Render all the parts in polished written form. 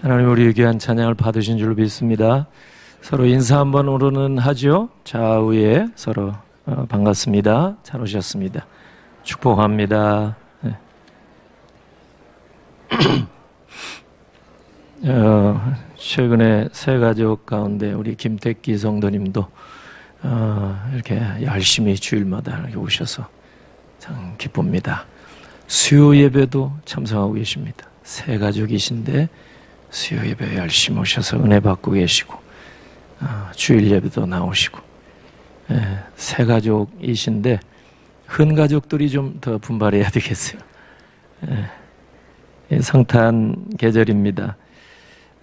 하나님 우리 귀한 찬양을 받으신 줄로 믿습니다. 서로 인사 한번으로는 하죠. 좌우에 서로 반갑습니다. 잘 오셨습니다. 축복합니다. 네. 최근에 새 가족 가운데 우리 김택기 성도님도 이렇게 열심히 주일마다 이렇게 오셔서 참 기쁩니다. 수요 예배도 참석하고 계십니다. 새 가족이신데 수요 예배 열심히 오셔서 은혜 받고 계시고 주일 예배도 나오시고 새 가족이신데 흔 가족들이 좀 더 분발해야 되겠어요. 성탄 계절입니다.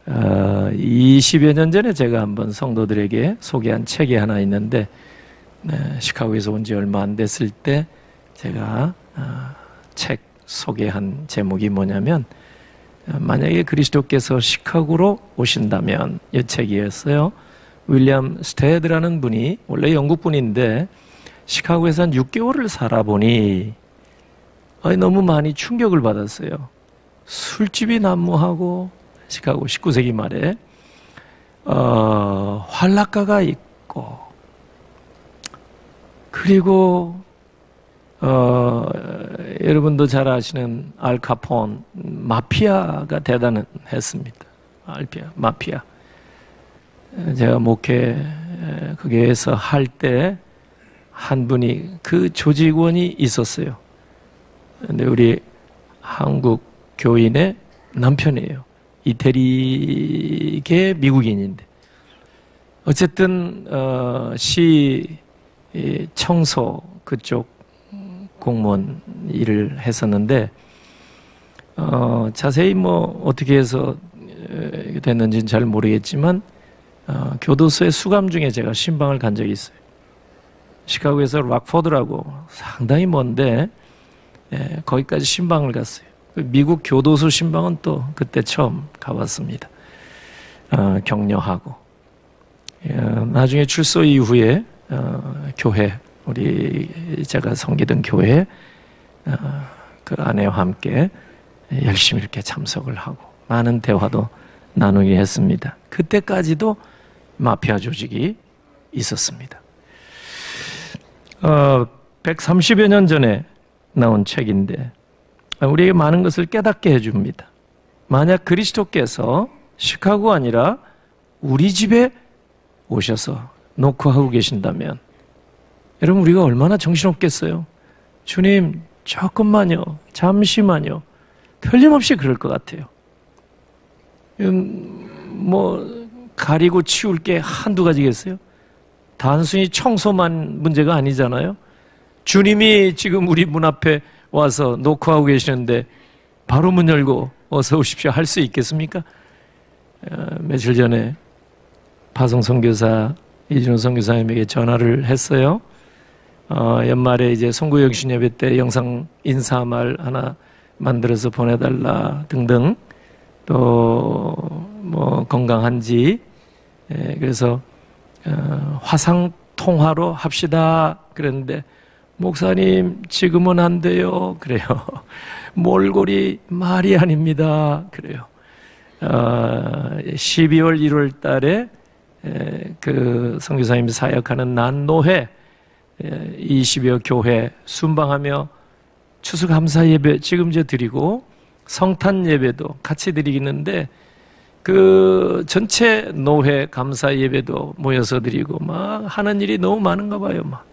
20여 년 전에 제가 한번 성도들에게 소개한 책이 하나 있는데 시카고에서 온 지 얼마 안 됐을 때 제가 책 소개한 제목이 뭐냐면 만약에 그리스도께서 시카고로 오신다면 이 책이었어요. 윌리엄 스테드라는 분이 원래 영국 분인데 시카고에서 한 6개월을 살아보니 너무 많이 충격을 받았어요. 술집이 난무하고 시카고 19세기 말에 활락가가 있고 그리고 여러분도 잘 아시는 알카폰 마피아가 대단했습니다. 마피아. 제가 목회 거기에서 할 때 한 분이 그 조직원이 있었어요. 근데 우리 한국 교인의 남편이에요. 이태리계 미국인인데 어쨌든 시 청소 그쪽 공무원 일을 했었는데 자세히 뭐 어떻게 해서 됐는지는 잘 모르겠지만 교도소의 수감 중에 제가 신방을 간 적이 있어요. 시카고에서 락포드라고 상당히 먼데 거기까지 신방을 갔어요. 미국 교도소 신방은 또 그때 처음 가봤습니다. 격려하고 나중에 출소 이후에 교회 우리 제가 섬기던 교회 그 아내와 함께 열심히 이렇게 참석을 하고 많은 대화도 나누게 했습니다. 그때까지도 마피아 조직이 있었습니다. 130여 년 전에 나온 책인데 우리에게 많은 것을 깨닫게 해줍니다. 만약 그리스도께서 시카고 아니라 우리 집에 오셔서 노크하고 계신다면 여러분 우리가 얼마나 정신없겠어요. 주님 조금만요, 잠시만요. 틀림없이 그럴 것 같아요. 뭐 가리고 치울 게 한두 가지겠어요? 단순히 청소만 문제가 아니잖아요. 주님이 지금 우리 문 앞에 와서 노크하고 계시는데 바로 문 열고 어서 오십시오 할 수 있겠습니까? 며칠 전에 파송 선교사 이진호 선교사님에게 전화를 했어요. 연말에 이제 송구영신 예배 때 영상 인사말 하나 만들어서 보내달라 등등 또 뭐 건강한지 그래서 화상 통화로 합시다 그랬는데 목사님 지금은 안 돼요 그래요. 몰골이 말이 아닙니다 그래요. 12월 1월 달에 그 선교사님이 사역하는 난노회 20여 교회 순방하며 추수감사 예배 지금 이제 드리고 성탄 예배도 같이 드리겠는데 그 전체 노회 감사 예배도 모여서 드리고 막 하는 일이 너무 많은가 봐요. 막.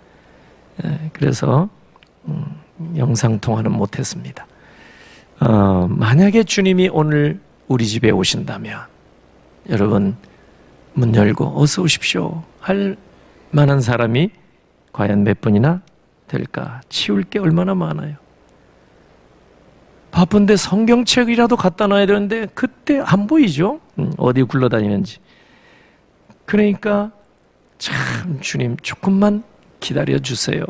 그래서 영상 통화는 못했습니다. 만약에 주님이 오늘 우리 집에 오신다면 여러분 문 열고 어서 오십시오 할 만한 사람이 과연 몇 분이나 될까? 치울 게 얼마나 많아요. 바쁜데 성경책이라도 갖다 놔야 되는데 그때 안 보이죠? 어디 굴러다니는지. 그러니까 참 주님 조금만 기다려주세요.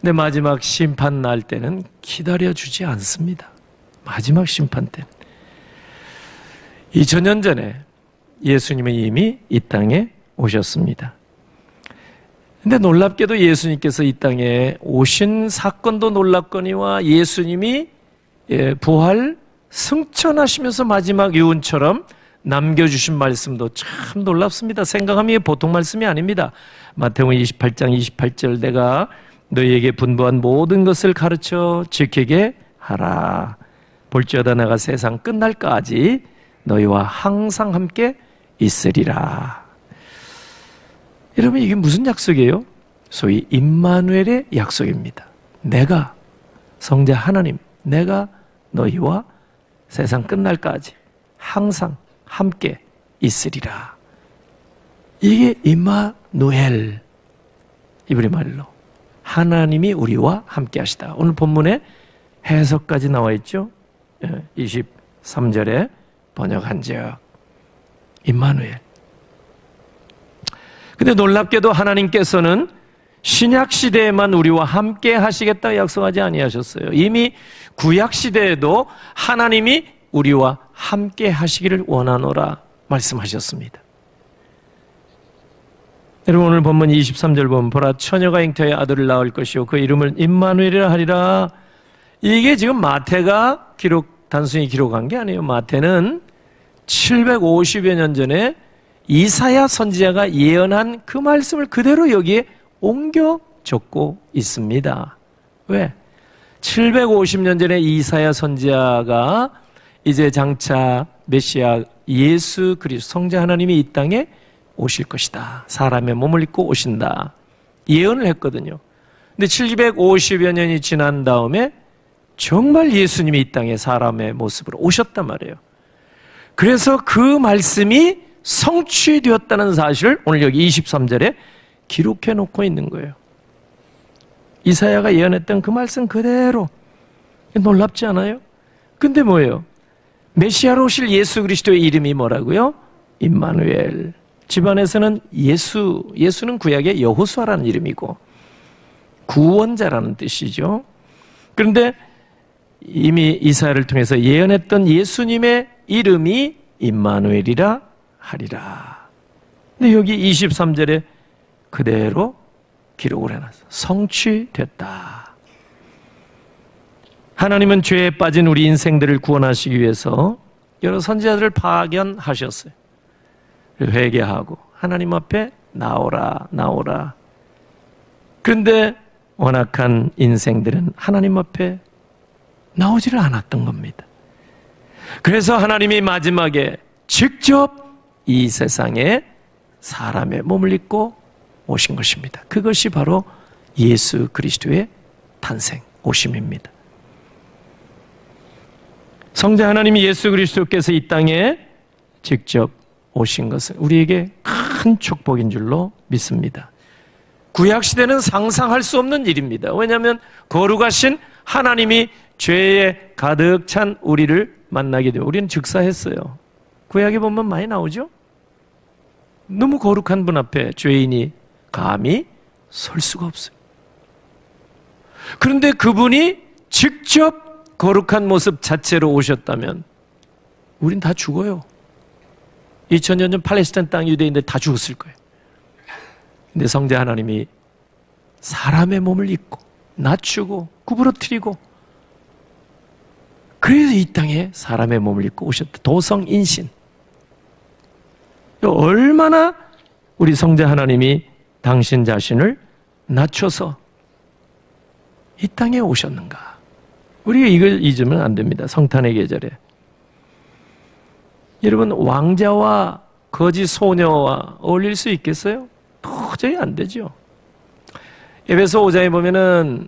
근데 마지막 심판 날 때는 기다려주지 않습니다. 마지막 심판 때는. 2000년 전에 예수님은 이미 이 땅에 오셨습니다. 근데 놀랍게도 예수님께서 이 땅에 오신 사건도 놀랍거니와 예수님이 부활 승천하시면서 마지막 유언처럼 남겨주신 말씀도 참 놀랍습니다. 생각하면 이게 보통 말씀이 아닙니다. 마태복음 28장 28절 내가 너희에게 분부한 모든 것을 가르쳐 지키게 하라. 볼지어다 내가 세상 끝날까지 너희와 항상 함께 있으리라. 여러분 이게 무슨 약속이에요? 소위 임마누엘의 약속입니다. 내가 성자 하나님, 내가 너희와 세상 끝날까지 항상 함께 있으리라. 이게 임마누엘, 이브리 말로 하나님이 우리와 함께 하시다. 오늘 본문에 해석까지 나와 있죠. 23절에 번역한 적 임마누엘. 근데 놀랍게도 하나님께서는 신약 시대에만 우리와 함께 하시겠다 약속하지 아니하셨어요. 이미 구약 시대에도 하나님이 우리와 함께 하시기를 원하노라 말씀하셨습니다. 여러분 오늘 본문 23절 보면 보라 처녀가 잉태하여 아들을 낳을 것이요 그 이름을 임마누엘이라 하리라. 이게 지금 마태가 단순히 기록한 게 아니에요. 마태는 750여 년 전에 이사야 선지자가 예언한 그 말씀을 그대로 여기에 옮겨 적고 있습니다. 왜? 750년 전에 이사야 선지자가 이제 장차 메시아 예수 그리스도 성자 하나님이 이 땅에 오실 것이다. 사람의 몸을 입고 오신다. 예언을 했거든요. 근데 750여 년이 지난 다음에 정말 예수님이 이 땅에 사람의 모습으로 오셨단 말이에요. 그래서 그 말씀이 성취되었다는 사실을 오늘 여기 23절에 기록해 놓고 있는 거예요. 이사야가 예언했던 그 말씀 그대로. 놀랍지 않아요? 근데 뭐예요? 메시아로 오실 예수 그리스도의 이름이 뭐라고요? 임마누엘. 집안에서는 예수는 구약의 여호수아라는 이름이고 구원자라는 뜻이죠. 그런데 이미 이사야를 통해서 예언했던 예수님의 이름이 임마누엘이라 하리라. 근데 여기 23절에 그대로 기록을 해놨어. 성취됐다. 하나님은 죄에 빠진 우리 인생들을 구원하시기 위해서 여러 선지자들을 파견하셨어요. 회개하고 하나님 앞에 나오라. 그런데 완악한 인생들은 하나님 앞에 나오지를 않았던 겁니다. 그래서 하나님이 마지막에 직접 이 세상에 사람의 몸을 입고 오신 것입니다. 그것이 바로 예수 그리스도의 탄생, 오심입니다. 성자 하나님이 예수 그리스도께서 이 땅에 직접 오신 것은 우리에게 큰 축복인 줄로 믿습니다. 구약시대는 상상할 수 없는 일입니다. 왜냐하면 거룩하신 하나님이 죄에 가득 찬 우리를 만나게 되고 우리는 즉사했어요. 구약에 보면 많이 나오죠? 너무 거룩한 분 앞에 죄인이 감히 설 수가 없어요. 그런데 그분이 직접 거룩한 모습 자체로 오셨다면 우린 다 죽어요. 2000년 전 팔레스타인 땅 유대인들 다 죽었을 거예요. 근데 성자 하나님이 사람의 몸을 입고 낮추고 구부러뜨리고 그래서 이 땅에 사람의 몸을 입고 오셨다. 도성인신. 얼마나 우리 성자 하나님이 당신 자신을 낮춰서 이 땅에 오셨는가. 우리가 이걸 잊으면 안 됩니다. 성탄의 계절에. 여러분 왕자와 거지 소녀와 어울릴 수 있겠어요? 도저히 안 되죠. 에베소 5장에 보면은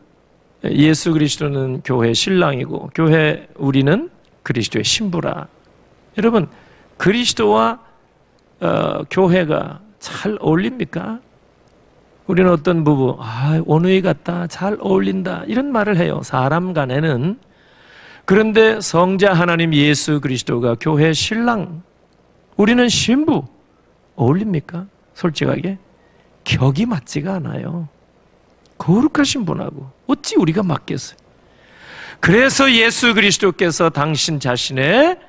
예수 그리스도는 교회 신랑이고 교회 우리는 그리스도의 신부라. 여러분 그리스도와 교회가 잘 어울립니까? 우리는 어떤 부부 원우이 같다, 잘 어울린다 이런 말을 해요. 사람 간에는. 그런데 성자 하나님 예수 그리스도가 교회 신랑, 우리는 신부 어울립니까? 솔직하게 격이 맞지가 않아요. 거룩하신 분하고 어찌 우리가 맞겠어요? 그래서 예수 그리스도께서 당신 자신의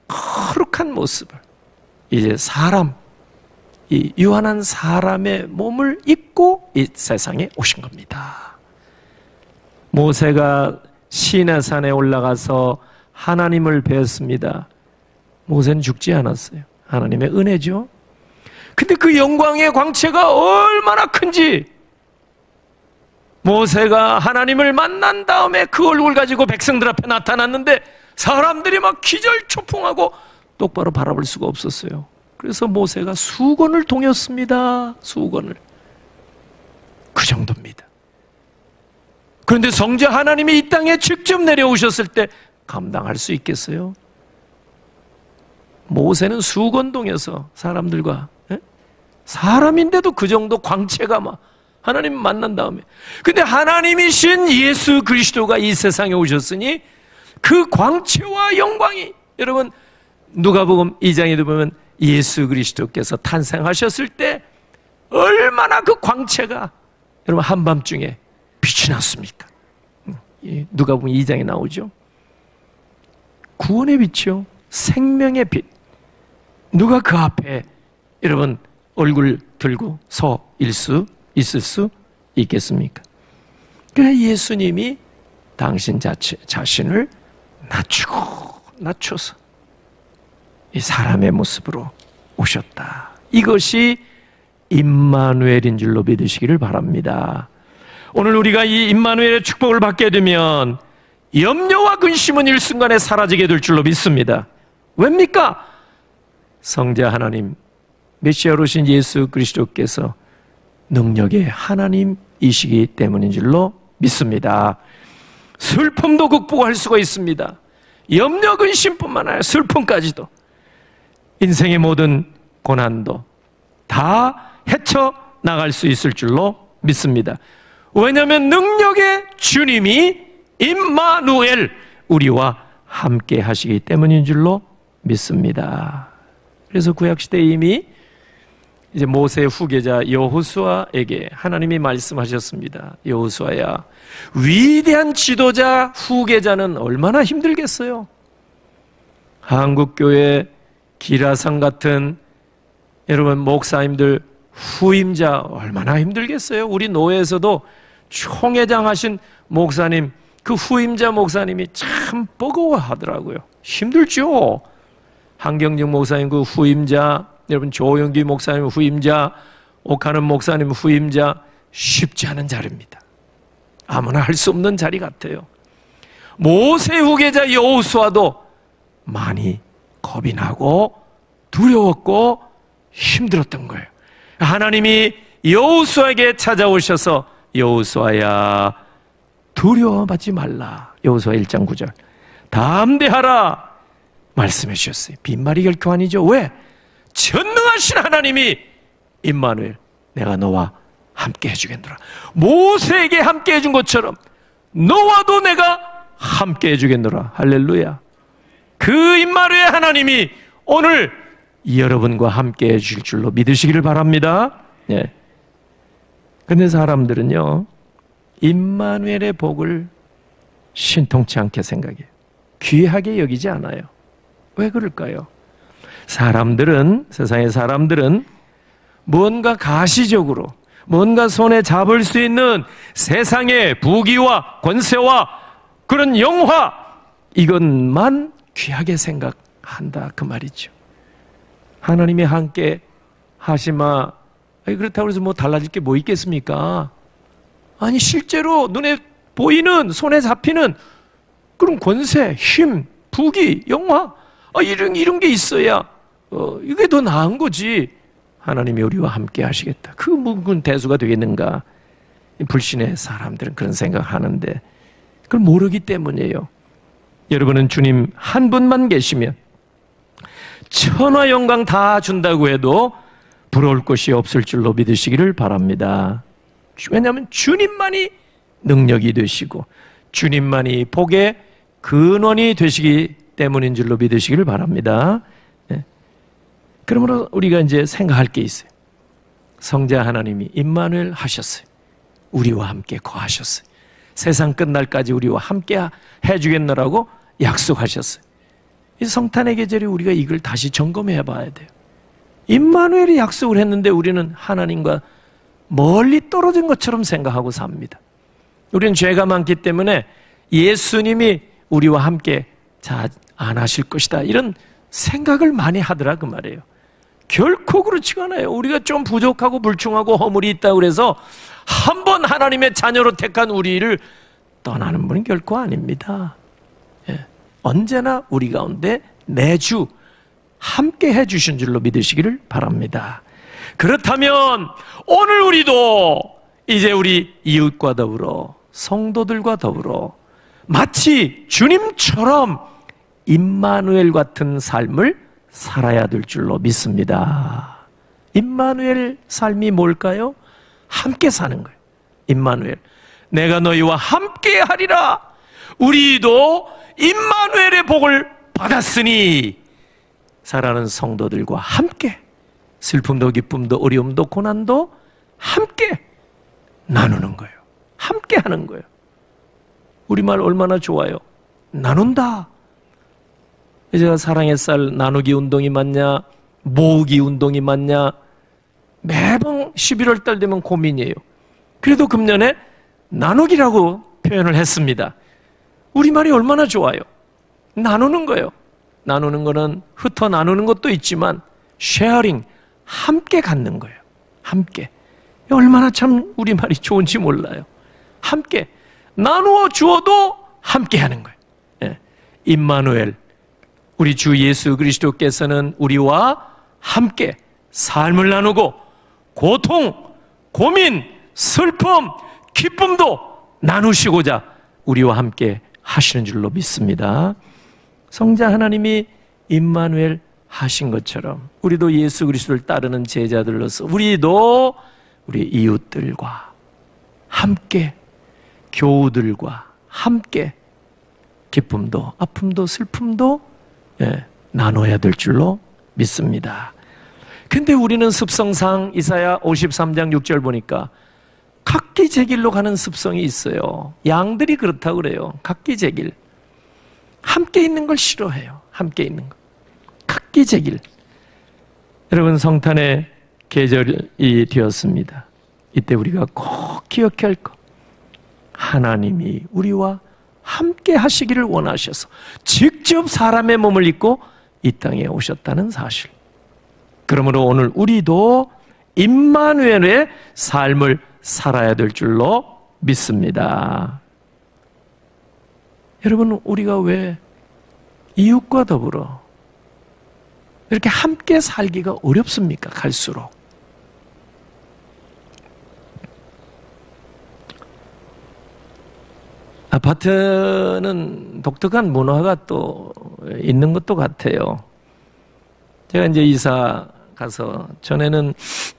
거룩한 모습을 이제 이 유한한 사람의 몸을 입고 이 세상에 오신 겁니다. 모세가 시내산에 올라가서 하나님을 뵈었습니다. 모세는 죽지 않았어요. 하나님의 은혜죠. 근데 그 영광의 광채가 얼마나 큰지, 모세가 하나님을 만난 다음에 그 얼굴 가지고 백성들 앞에 나타났는데 사람들이 막 기절초풍하고 똑바로 바라볼 수가 없었어요. 그래서 모세가 수건을 동였습니다. 수건을. 그 정도입니다. 그런데 성자 하나님이 이 땅에 직접 내려오셨을 때 감당할 수 있겠어요? 모세는 수건동에서 사람들과, 사람인데도 그 정도 광채가 막 하나님 만난 다음에, 근데 하나님이신 예수 그리스도가 이 세상에 오셨으니 그 광채와 영광이, 여러분 누가복음 2장에도 보면 예수 그리스도께서 탄생하셨을 때 얼마나 그 광채가 여러분 한밤중에 빛이 났습니까? 누가복음 2장에 나오죠. 구원의 빛이요, 생명의 빛. 누가 그 앞에 여러분 얼굴 들고 서 있을 수 있겠습니까? 그래서 예수님이 당신 자신을 낮춰서 이 사람의 모습으로 오셨다. 이것이 임마누엘인 줄로 믿으시기를 바랍니다. 오늘 우리가 이 임마누엘의 축복을 받게 되면 염려와 근심은 일순간에 사라지게 될 줄로 믿습니다. 왜입니까? 성자 하나님, 메시아로 오신 예수 그리스도께서 능력의 하나님이시기 때문인 줄로 믿습니다. 슬픔도 극복할 수가 있습니다. 염려 근심뿐만 아니라 슬픔까지도, 인생의 모든 고난도 다 헤쳐나갈 수 있을 줄로 믿습니다. 왜냐하면 능력의 주님이 임마누엘, 우리와 함께 하시기 때문인 줄로 믿습니다. 그래서 구약시대에 이미 이제 모세의 후계자 여호수아에게 하나님이 말씀하셨습니다. 여호수아야, 위대한 지도자 후계자는 얼마나 힘들겠어요? 한국교회 기라상 같은 여러분 목사님들 후임자 얼마나 힘들겠어요? 우리 노회에서도 총회장 하신 목사님, 그 후임자 목사님이 참 버거워하더라고요. 힘들죠. 한경정 목사님 그 후임자, 여러분 조영기 목사님 후임자, 옥하는 목사님 후임자, 쉽지 않은 자리입니다. 아무나 할 수 없는 자리 같아요. 모세 후계자 여호수아도 많이 겁이 나고 두려웠고 힘들었던 거예요. 하나님이 여호수아에게 찾아오셔서 여호수아야, 두려워하지 말라. 여호수아 1장 9절 담대하라 말씀해 주셨어요. 빈말이 결코 아니죠. 왜? 전능하신 하나님이 임마누엘, 내가 너와 함께 해주겠노라. 모세에게 함께 해준 것처럼 너와도 내가 함께 해주겠노라. 할렐루야. 그 임마누엘 하나님이 오늘 여러분과 함께 해줄 줄로 믿으시기를 바랍니다. 예. 근데 사람들은요, 임마누엘의 복을 신통치 않게 생각해요. 귀하게 여기지 않아요. 왜 그럴까요? 세상의 사람들은 뭔가 가시적으로, 뭔가 손에 잡을 수 있는 세상의 부귀와 권세와 그런 영화, 이것만 귀하게 생각한다, 그 말이죠. 하나님이 함께 하시마, 그렇다고 해서 뭐 달라질 게 뭐 있겠습니까? 아니, 실제로 눈에 보이는, 손에 잡히는 그런 권세, 힘, 부귀, 영화, 이런 게 있어야 이게 더 나은 거지. 하나님이 우리와 함께 하시겠다. 그 무슨 대수가 되겠는가? 불신의 사람들은 그런 생각하는데 그걸 모르기 때문이에요. 여러분은 주님 한 분만 계시면 천하 영광 다 준다고 해도 부러울 것이 없을 줄로 믿으시기를 바랍니다. 왜냐하면 주님만이 능력이 되시고 주님만이 복의 근원이 되시기 때문인 줄로 믿으시기를 바랍니다. 네. 그러므로 우리가 이제 생각할 게 있어요. 성자 하나님이 임마누엘 하셨어요. 우리와 함께 거하셨어요. 세상 끝날까지 우리와 함께 해주겠노라고 약속하셨어요. 이 성탄의 계절에 우리가 이걸 다시 점검해 봐야 돼요. 임마누엘이 약속을 했는데 우리는 하나님과 멀리 떨어진 것처럼 생각하고 삽니다. 우리는 죄가 많기 때문에 예수님이 우리와 함께 자, 안 하실 것이다. 이런 생각을 많이 하더라 그 말이에요. 결코 그렇지가 않아요. 우리가 좀 부족하고 불충하고 허물이 있다고 그래서 한 번 하나님의 자녀로 택한 우리를 떠나는 분은 결코 아닙니다. 예. 언제나 우리 가운데 매주 함께 해주신 줄로 믿으시기를 바랍니다. 그렇다면 오늘 우리도 이제 우리 이웃과 더불어 성도들과 더불어 마치 주님처럼 임마누엘 같은 삶을 살아야 될 줄로 믿습니다. 임마누엘 삶이 뭘까요? 함께 사는 거예요. 임마누엘. 내가 너희와 함께 하리라. 우리도 임마누엘의 복을 받았으니 사랑하는 성도들과 함께 슬픔도 기쁨도 어려움도 고난도 함께 나누는 거예요. 함께 하는 거예요. 우리말 얼마나 좋아요. 나눈다. 제가 사랑의 쌀 나누기 운동이 맞냐 모으기 운동이 맞냐 매번 11월 달 되면 고민이에요. 그래도 금년에 나누기라고 표현을 했습니다. 우리말이 얼마나 좋아요. 나누는 거예요. 나누는 거는 흩어 나누는 것도 있지만 쉐어링, 함께 갖는 거예요. 함께. 얼마나 참 우리말이 좋은지 몰라요. 함께. 나누어 주어도 함께 하는 거예요. 예. 임마누엘. 우리 주 예수 그리스도께서는 우리와 함께 삶을 나누고 고통, 고민, 슬픔, 기쁨도 나누시고자 우리와 함께 하시는 줄로 믿습니다. 성자 하나님이 임마누엘 하신 것처럼 우리도 예수 그리스도를 따르는 제자들로서 우리도 우리 이웃들과 함께 교우들과 함께 기쁨도 아픔도 슬픔도 나눠야 될 줄로 믿습니다. 근데 우리는 습성상 이사야 53장 6절 보니까 각기 제 길로 가는 습성이 있어요. 양들이 그렇다고 그래요. 각기 제 길. 함께 있는 걸 싫어해요. 함께 있는 거. 각기 제 길. 여러분 성탄의 계절이 되었습니다. 이때 우리가 꼭 기억해야 할 것. 하나님이 우리와 함께 하시기를 원하셔서 직접 사람의 몸을 입고 이 땅에 오셨다는 사실. 그러므로 오늘 우리도 임마누엘의 삶을 살아야 될 줄로 믿습니다. 여러분 우리가 왜 이웃과 더불어 이렇게 함께 살기가 어렵습니까? 갈수록. 아파트는 독특한 문화가 또 있는 것도 같아요. 제가 이제 이사 가서 전에는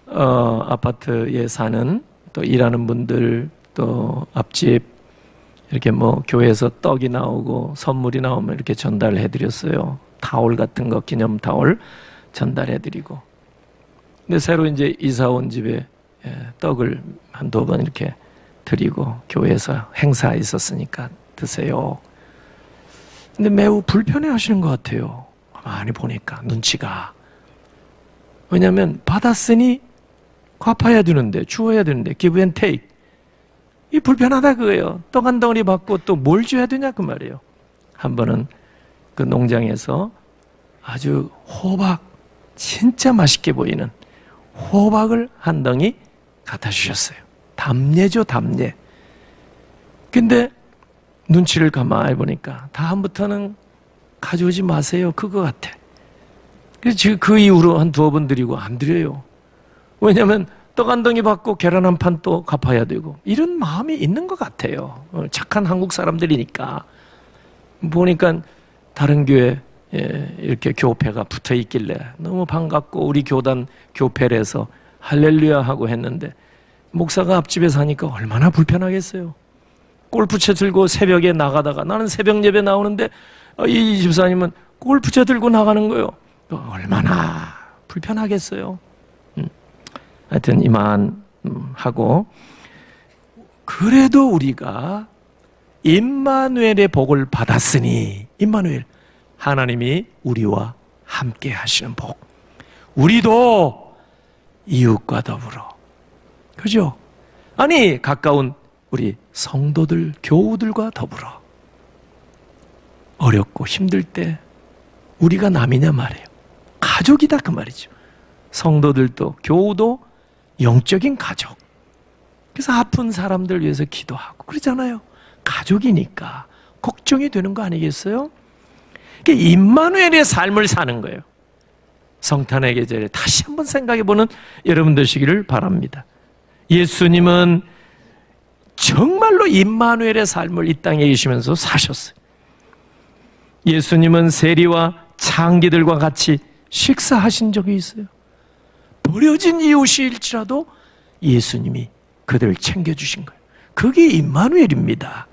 아파트에 사는 또 일하는 분들 또 앞집 이렇게 뭐 교회에서 떡이 나오고 선물이 나오면 이렇게 전달해 드렸어요. 타올 같은 거 기념 타올 전달해 드리고. 근데 새로 이제 이사 온 집에 떡을 한두 번 이렇게 드리고 교회에서 행사 있었으니까 드세요. 근데 매우 불편해 하시는 것 같아요. 많이 보니까 눈치가. 왜냐하면 받았으니 갚아야 되는데 주어야 되는데 give and take. 이 불편하다 그거예요. 떡 한 덩어리 받고 또 뭘 줘야 되냐 그 말이에요. 한 번은 그 농장에서 아주 호박 진짜 맛있게 보이는 호박을 한 덩이 갖다 주셨어요. 담례죠, 담례. 근데 눈치를 가만히 보니까 다음부터는 가져오지 마세요. 그거 같아. 그래서 지금 그 이후로 한 두어 번 드리고 안 드려요. 왜냐하면 떡 한 덩이 받고 계란 한 판 또 갚아야 되고 이런 마음이 있는 것 같아요. 착한 한국 사람들이니까. 보니까 다른 교회 이렇게 교패가 붙어 있길래 너무 반갑고 우리 교단 교패를 해서 할렐루야 하고 했는데 목사가 앞집에 사니까 얼마나 불편하겠어요. 골프채 들고 새벽에 나가다가 나는 새벽 예배 나오는데 이 집사님은 골프채 들고 나가는 거예요. 얼마나 불편하겠어요. 하여튼 이만 하고 그래도 우리가 임마누엘의 복을 받았으니 임마누엘 하나님이 우리와 함께 하시는 복 우리도 이웃과 더불어 그죠? 아니 가까운 우리 성도들 교우들과 더불어 어렵고 힘들 때 우리가 남이냐 말이에요. 가족이다 그 말이죠. 성도들도 교우도 영적인 가족. 그래서 아픈 사람들 위해서 기도하고 그러잖아요. 가족이니까 걱정이 되는 거 아니겠어요? 그러니까 임마누엘의 삶을 사는 거예요. 성탄의 계절에 다시 한번 생각해보는 여러분 되시기를 바랍니다. 예수님은 정말로 임마누엘의 삶을 이 땅에 계시면서 사셨어요. 예수님은 세리와 창기들과 같이 식사하신 적이 있어요. 버려진 이웃일지라도 예수님이 그들을 챙겨주신 거예요. 그게 임마누엘입니다.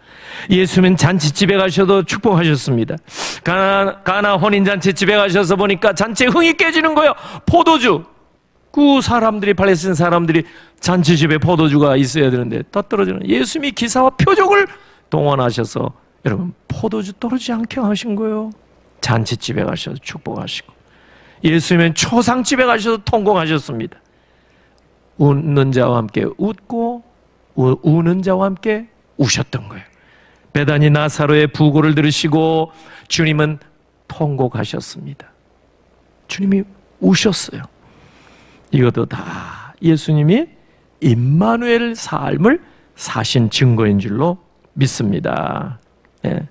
예수님은 잔치집에 가셔도 축복하셨습니다. 가나 혼인잔치집에 가셔서 보니까 잔치에 흥이 깨지는 거예요. 포도주. 그 사람들이, 팔레스타인 사람들이 잔치집에 포도주가 있어야 되는데 다 떨어지는, 예수님이 기사와 표적을 동원하셔서 여러분 포도주 떨어지지 않게 하신 거예요. 잔치집에 가셔서 축복하시고, 예수님은 초상집에 가셔서 통공하셨습니다. 웃는 자와 함께 웃고 우는 자와 함께 우셨던 거예요. 베다니 나사로의 부고를 들으시고 주님은 통곡하셨습니다. 주님이 우셨어요. 이것도 다 예수님이 임마누엘 삶을 사신 증거인 줄로 믿습니다. 예.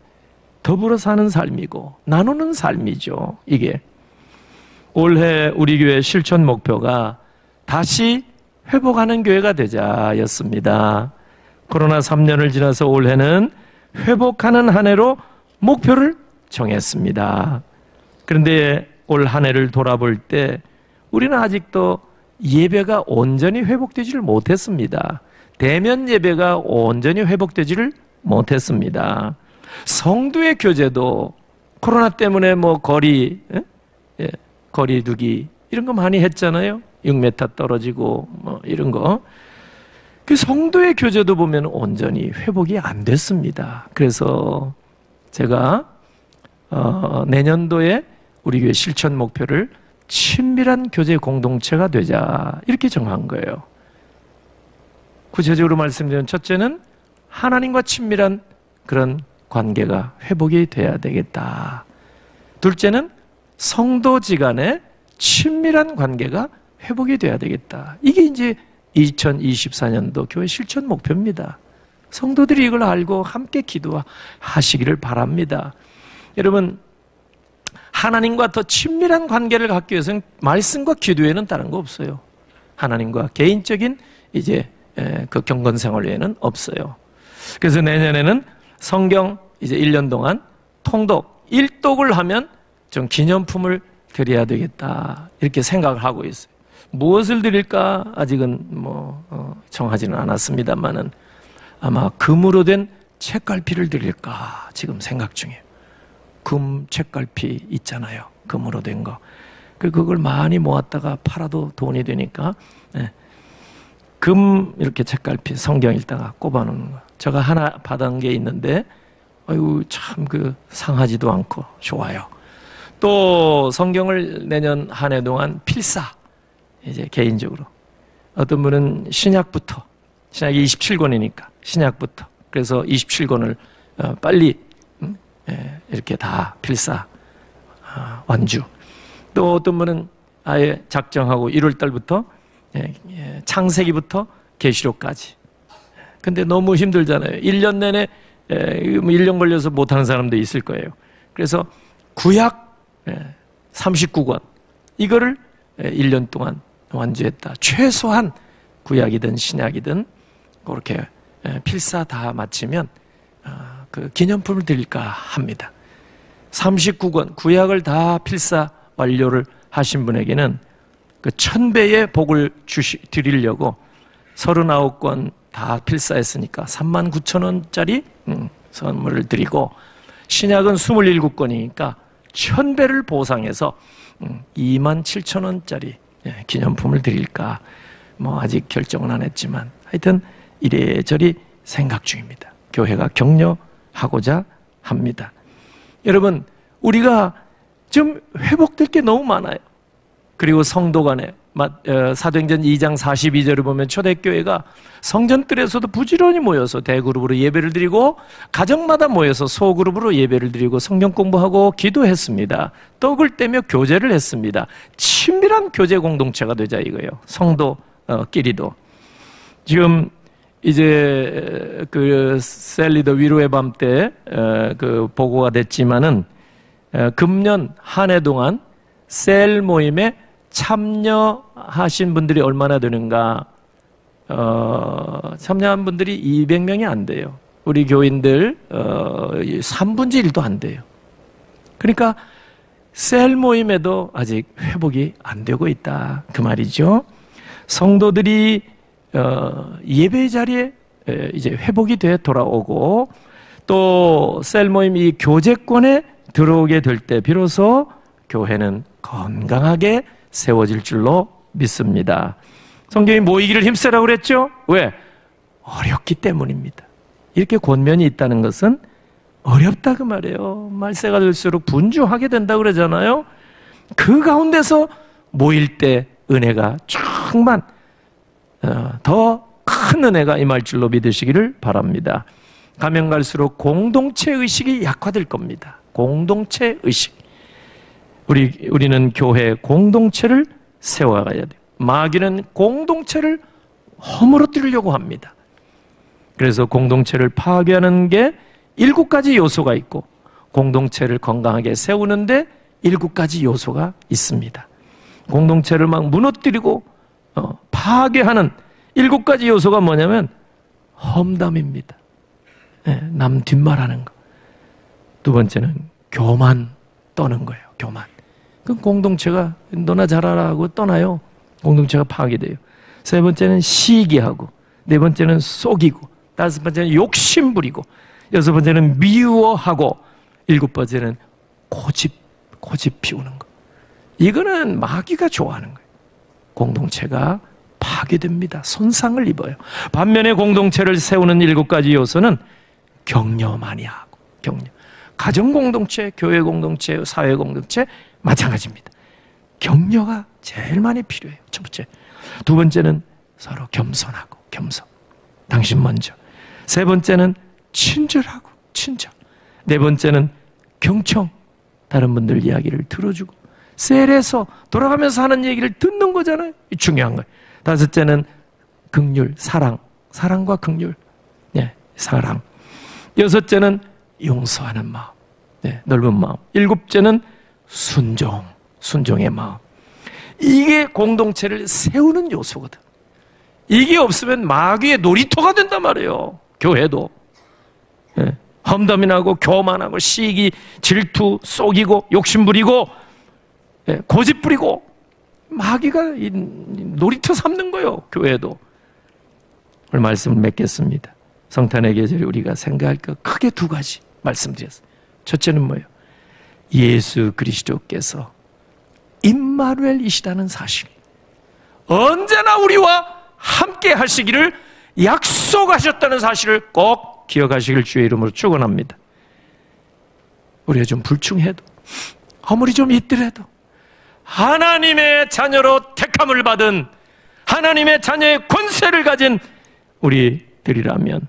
더불어 사는 삶이고 나누는 삶이죠. 이게 올해 우리 교회 실천 목표가 다시 회복하는 교회가 되자였습니다. 코로나 3년을 지나서 올해는 회복하는 한 해로 목표를 정했습니다. 그런데 올 한 해를 돌아볼 때 우리는 아직도 예배가 온전히 회복되지를 못했습니다. 대면 예배가 온전히 회복되지를 못했습니다. 성도의 교제도 코로나 때문에 거리 두기 이런 거 많이 했잖아요. 6m 떨어지고 이런 거. 그 성도의 교제도 보면 온전히 회복이 안 됐습니다. 그래서 제가 내년도에 우리 교회 실천 목표를 친밀한 교제 공동체가 되자 이렇게 정한 거예요. 구체적으로 말씀드리면 첫째는 하나님과 친밀한 그런 관계가 회복이 돼야 되겠다. 둘째는 성도지간의 친밀한 관계가 회복이 돼야 되겠다. 이게 이제 2024년도 교회 실천 목표입니다. 성도들이 이걸 알고 함께 기도하시기를 바랍니다. 여러분, 하나님과 더 친밀한 관계를 갖기 위해서는 말씀과 기도에는 다른 거 없어요. 하나님과 개인적인 그 경건 생활 외에는 없어요. 그래서 내년에는 성경 1년 동안 통독, 일독을 하면 좀 기념품을 드려야 되겠다. 이렇게 생각을 하고 있어요. 무엇을 드릴까? 아직은 정하지는 않았습니다만은 아마 금으로 된 책갈피를 드릴까 지금 생각 중이에요. 금 책갈피 있잖아요. 금으로 된 거. 그걸 많이 모았다가 팔아도 돈이 되니까 금 이렇게 책갈피 성경 읽다가 꼽아놓는 거. 제가 하나 받은 게 있는데 아유 참 상하지도 않고 좋아요. 또 성경을 내년 한 해 동안 필사 개인적으로 어떤 분은 신약부터 신약이 27권이니까 신약부터 그래서 27권을 빨리 이렇게 다 필사 완주. 또 어떤 분은 아예 작정하고 1월 달부터 창세기부터 계시록까지. 근데 너무 힘들잖아요. 1년 내내 1년 걸려서 못하는 사람도 있을 거예요. 그래서 구약 39권 이거를 1년 동안 완주했다. 최소한 구약이든 신약이든 그렇게 필사 다 마치면 그 기념품을 드릴까 합니다. 39권 구약을 다 필사 완료를 하신 분에게는 그 1000배의 복을 드리려고 39권 다 필사했으니까 39,000원짜리 선물을 드리고, 신약은 27권이니까 1000배를 보상해서 27,000원짜리 기념품을 드릴까 아직 결정은 안 했지만 하여튼 이래저래 생각 중입니다. 교회가 격려하고자 합니다. 여러분, 우리가 좀 회복될 게 너무 많아요. 그리고 성도 간에 사도행전 2장 42절을 보면 초대교회가 성전뜰에서도 부지런히 모여서 대그룹으로 예배를 드리고 가정마다 모여서 소그룹으로 예배를 드리고 성경 공부하고 기도했습니다. 떡을 떼며 교제를 했습니다. 친밀한 교제 공동체가 되자 이거예요. 성도끼리도. 지금 이제 그 셀리더 위로의 밤 때 그 보고가 됐지만은 금년 한 해 동안 셀 모임에 참여하신 분들이 얼마나 되는가? 참여한 분들이 200명이 안 돼요. 우리 교인들 3분의 1도 안 돼요. 그러니까 셀 모임에도 아직 회복이 안 되고 있다 그 말이죠. 성도들이 예배 자리에 이제 회복이 돼 돌아오고 또 셀 모임 이 교제권에 들어오게 될 때 비로소 교회는 건강하게 세워질 줄로 믿습니다. 성경이 모이기를 힘쓰라고 그랬죠? 왜? 어렵기 때문입니다. 이렇게 권면이 있다는 것은 어렵다 그 말이에요. 말세가 될수록 분주하게 된다 그러잖아요. 그 가운데서 모일 때 은혜가 충만 더 큰 은혜가 임할 줄로 믿으시기를 바랍니다. 가면 갈수록 공동체 의식이 약화될 겁니다. 공동체 의식. 우리는 교회 공동체를 세워가야 돼요. 마귀는 공동체를 허물어뜨리려고 합니다. 그래서 공동체를 파괴하는 게 7가지 요소가 있고 공동체를 건강하게 세우는데 7가지 요소가 있습니다. 공동체를 막 무너뜨리고 파괴하는 7가지 요소가 뭐냐면 험담입니다. 남 뒷말하는 거. 두 번째는 교만 떠는 거예요. 교만. 그럼 공동체가 너나 잘하라고 떠나요. 공동체가 파괴돼요. 세 번째는 시기하고, 네 번째는 속이고, 다섯 번째는 욕심 부리고, 여섯 번째는 미워하고, 일곱 번째는 고집 피우는 거. 이거는 마귀가 좋아하는 거예요. 공동체가 파괴됩니다. 손상을 입어요. 반면에 공동체를 세우는 7가지 요소는 격려 많이 하고, 격려. 가정 공동체, 교회 공동체, 사회 공동체 마찬가지입니다. 격려가 제일 많이 필요해요. 첫 번째. 두 번째는 서로 겸손하고, 겸손. 당신 먼저. 세 번째는 친절하고, 친절. 네 번째는 경청. 다른 분들 이야기를 들어주고. 셀에서 돌아가면서 하는 얘기를 듣는 거잖아요. 중요한 거예요. 다섯째는 긍휼, 사랑. 사랑과 긍휼. 네, 사랑. 여섯째는 용서하는 마음. 네, 넓은 마음. 일곱째는 순종. 순종의 마음. 이게 공동체를 세우는 요소거든. 이게 없으면 마귀의 놀이터가 된단 말이에요. 교회도. 네. 험담이 나고 교만하고 시기, 질투, 속이고 욕심 부리고 네. 고집 부리고 마귀가 이 놀이터 삼는 거예요. 교회도. 오늘 말씀을 맺겠습니다. 성탄의 계절에 우리가 생각할 것 크게 2가지 말씀드렸어요. 첫째는 뭐예요? 예수 그리스도께서 임마누엘이시다는 사실. 언제나 우리와 함께 하시기를 약속하셨다는 사실을 꼭 기억하시길 주의 이름으로 축원합니다. 우리가 좀 불충해도 아무리 좀 있더라도 하나님의 자녀로 택함을 받은 하나님의 자녀의 권세를 가진 우리들이라면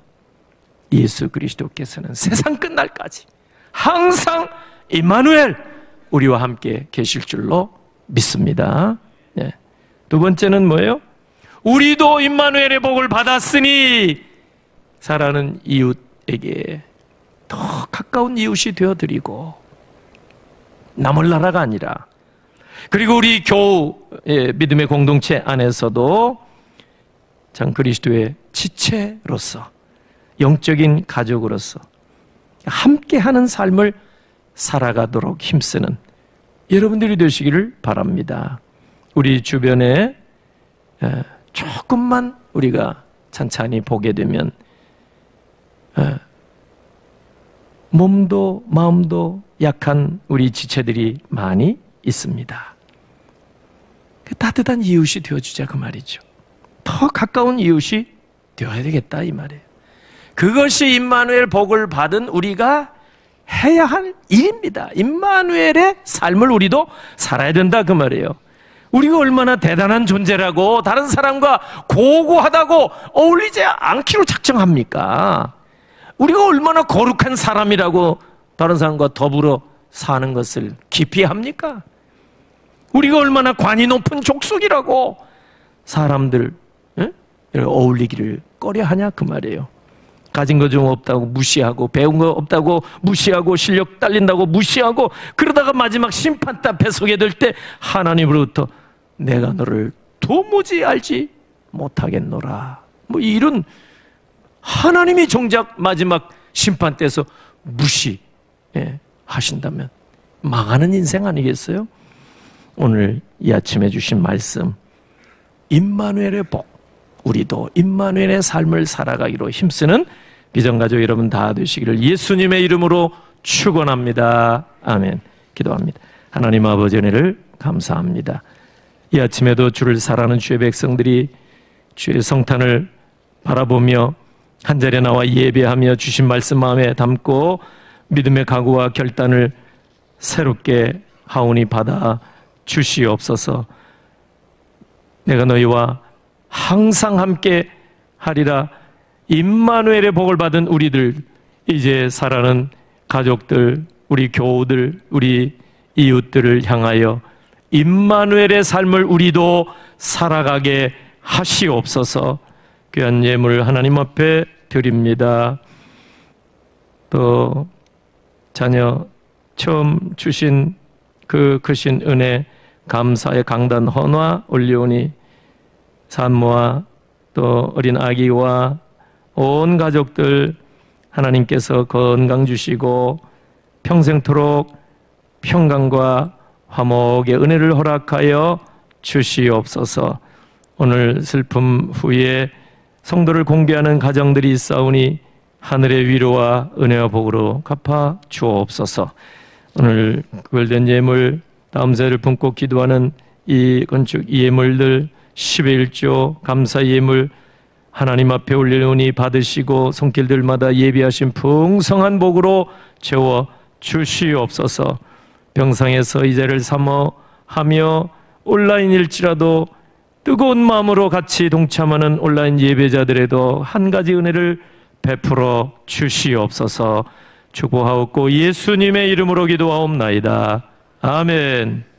예수 그리스도께서는 세상 끝날까지 항상 임마누엘 우리와 함께 계실 줄로 믿습니다. 네. 두 번째는 뭐예요? 우리도 임마누엘의 복을 받았으니 사랑하는 이웃에게 더 가까운 이웃이 되어드리고 남을 나라가 아니라 그리고 우리 교우의 믿음의 공동체 안에서도 참 그리스도의 지체로서 영적인 가족으로서 함께하는 삶을 살아가도록 힘쓰는 여러분들이 되시기를 바랍니다. 우리 주변에 조금만 우리가 찬찬히 보게 되면 몸도 마음도 약한 우리 지체들이 많이 있습니다. 따뜻한 이웃이 되어주자 그 말이죠. 더 가까운 이웃이 되어야 되겠다 이 말이에요. 그것이 임마누엘 복을 받은 우리가 해야 할 일입니다. 임마누엘의 삶을 우리도 살아야 된다 그 말이에요. 우리가 얼마나 대단한 존재라고 다른 사람과 고고하다고 어울리지 않기로 작정합니까? 우리가 얼마나 거룩한 사람이라고 다른 사람과 더불어 사는 것을 기피합니까? 우리가 얼마나 관이 높은 족속이라고 사람들 어울리기를 꺼려하냐 그 말이에요. 가진 거 좀 없다고 무시하고, 배운 거 없다고 무시하고, 실력 딸린다고 무시하고, 그러다가 마지막 심판대 앞에 서게 될 때 하나님으로부터 내가 너를 도무지 알지 못하겠노라, 뭐 이런, 하나님이 정작 마지막 심판대에서 무시하신다면 망하는 인생 아니겠어요? 오늘 이 아침에 주신 말씀, 임마누엘의 복, 우리도 임마누엘의 삶을 살아가기로 힘쓰는 비전가족 여러분 다 되시기를 예수님의 이름으로 축원합니다. 아멘. 기도합니다. 하나님 아버지 은혜를 감사합니다. 이 아침에도 주를 사랑하는 주의 백성들이 주의 성탄을 바라보며 한자리에 나와 예배하며 주신 말씀 마음에 담고 믿음의 각오와 결단을 새롭게 하오니 받아 주시옵소서. 내가 너희와 항상 함께 하리라. 임마누엘의 복을 받은 우리들, 이제 살아가는 가족들, 우리 교우들, 우리 이웃들을 향하여 임마누엘의 삶을 우리도 살아가게 하시옵소서. 귀한 예물 하나님 앞에 드립니다. 또 자녀 처음 주신 그 크신 은혜 감사의 강단 헌화 올리오니 산모와 또 어린 아기와 온 가족들 하나님께서 건강 주시고 평생토록 평강과 화목의 은혜를 허락하여 주시옵소서. 오늘 슬픔 후에 성도를 공개하는 가정들이 있사오니 하늘의 위로와 은혜와 복으로 갚아 주옵소서. 오늘 그걸된 예물, 다음 세를 품고 기도하는 이 건축 예물들 10의 1조 감사 예물 하나님 앞에 올리오니 받으시고 손길들마다 예비하신 풍성한 복으로 채워 주시옵소서. 병상에서 이제를 사모하며 온라인일지라도 뜨거운 마음으로 같이 동참하는 온라인 예배자들에도 한 가지 은혜를 베풀어 주시옵소서. 축복하옵고 예수님의 이름으로 기도하옵나이다. 아멘.